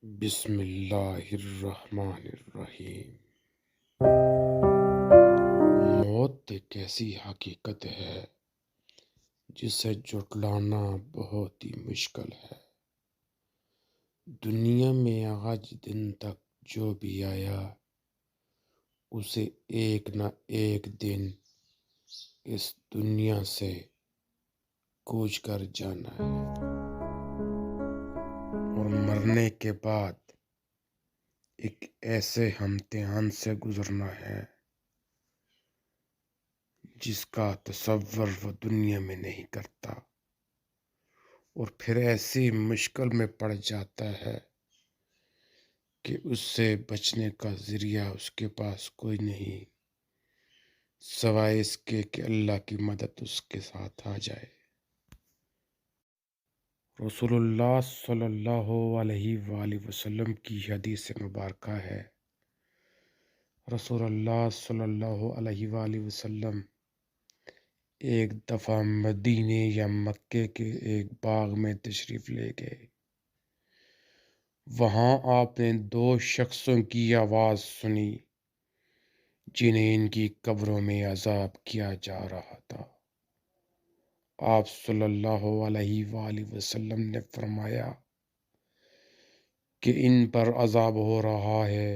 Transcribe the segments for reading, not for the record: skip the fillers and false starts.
بسم اللہ الرحمن الرحیم۔ موت ایک ایسی حقیقت ہے جسے جھٹلانا بہت ہی مشکل ہے۔ دنیا میں آج دن تک جو بھی آیا اسے ایک نہ ایک دن اس دنیا سے کوچ کر جانا ہے، اور مرنے کے بعد ایک ایسے امتحان سے گزرنا ہے جس کا تصور وہ دنیا میں نہیں کرتا، اور پھر ایسی مشکل میں پڑ جاتا ہے کہ اس سے بچنے کا ذریعہ اس کے پاس کوئی نہیں سوائے اس کے کہ اللہ کی مدد اس کے ساتھ آ جائے۔ رسول اللہ صلی اللہ علیہ وآلہ وسلم کی حدیث مبارکہ ہے، رسول اللہ صلی اللہ علیہ وآلہ وسلم ایک دفعہ مدینے یا مکے کے ایک باغ میں تشریف لے گئے۔ وہاں آپ نے دو شخصوں کی آواز سنی جنہیں ان کی قبروں میں عذاب کیا جا رہا تھا۔ آپ صلی اللہ علیہ وآلہ وسلم نے فرمایا کہ ان پر عذاب ہو رہا ہے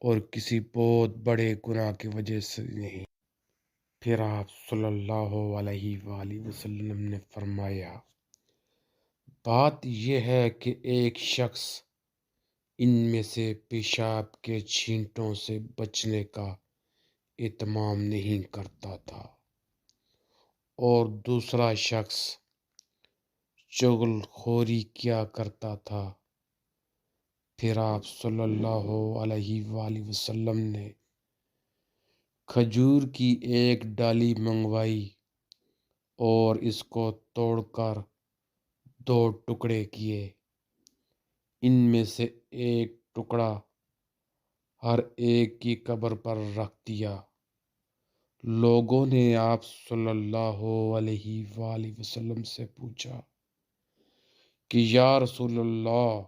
اور کسی بہت بڑے گناہ کی وجہ سے نہیں۔ پھر آپ صلی اللہ علیہ وآلہ وسلم نے فرمایا، بات یہ ہے کہ ایک شخص ان میں سے پیشاب کے چھینٹوں سے بچنے کا اہتمام نہیں کرتا تھا، اور دوسرا شخص چغل خوری کیا کرتا تھا۔ پھر آپ صلی اللہ علیہ وآلہ وسلم نے کھجور کی ایک ڈالی منگوائی اور اس کو توڑ کر دو ٹکڑے کیے، ان میں سے ایک ٹکڑا ہر ایک کی قبر پر رکھ دیا۔ لوگوں نے آپ صلی اللہ علیہ وآلہ وسلم سے پوچھا کہ یا رسول اللہ،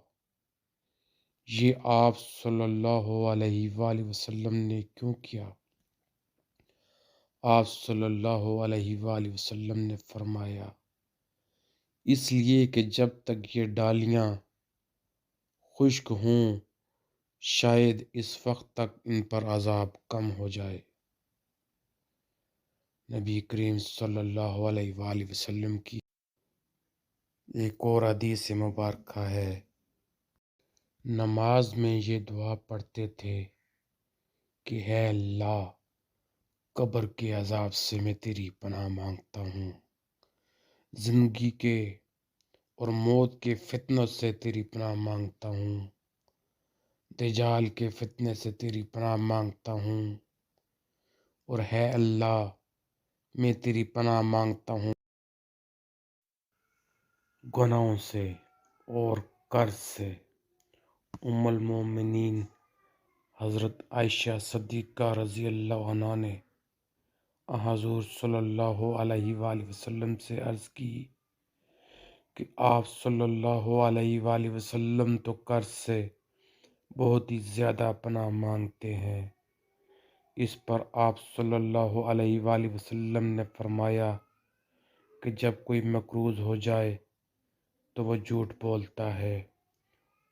یہ آپ صلی اللہ علیہ وآلہ وسلم نے کیوں کیا؟ آپ صلی اللہ علیہ وآلہ وسلم نے فرمایا، اس لیے کہ جب تک یہ ڈالیاں خشک ہوں شاید اس وقت تک ان پر عذاب کم ہو جائے۔ نبی کریم صلی اللہ علیہ وآلہ وسلم کی ایک اور حدیث مبارکہ ہے، نماز میں یہ دعا پڑھتے تھے کہ اے اللہ، قبر کے عذاب سے میں تیری پناہ مانگتا ہوں، زندگی کے اور موت کے فتنوں سے تیری پناہ مانگتا ہوں، دجال کے فتنے سے تیری پناہ مانگتا ہوں، اور ہے اللہ میں تیری پناہ مانگتا ہوں گناہوں سے اور قرض سے۔ ام المومنین حضرت عائشہ صدیقہ رضی اللہ عنہا نے حضور صلی اللہ علیہ وآلہ وسلم سے عرض کی کہ آپ صلی اللہ علیہ وآلہ وسلم تو قرض سے بہت ہی زیادہ پناہ مانگتے ہیں۔ اس پر آپ صلی اللہ علیہ وآلہ وسلم نے فرمایا کہ جب کوئی مقروض ہو جائے تو وہ جھوٹ بولتا ہے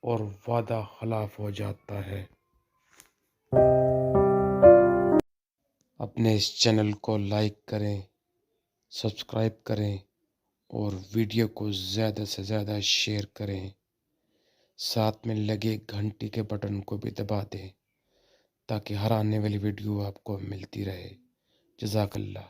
اور وعدہ خلاف ہو جاتا ہے۔ اپنے اس چینل کو لائک کریں، سبسکرائب کریں اور ویڈیو کو زیادہ سے زیادہ شیئر کریں، ساتھ میں لگے گھنٹی کے بٹن کو بھی دبا دیں تاکہ ہر آنے والی ویڈیو آپ کو ملتی رہے۔ جزاک اللہ۔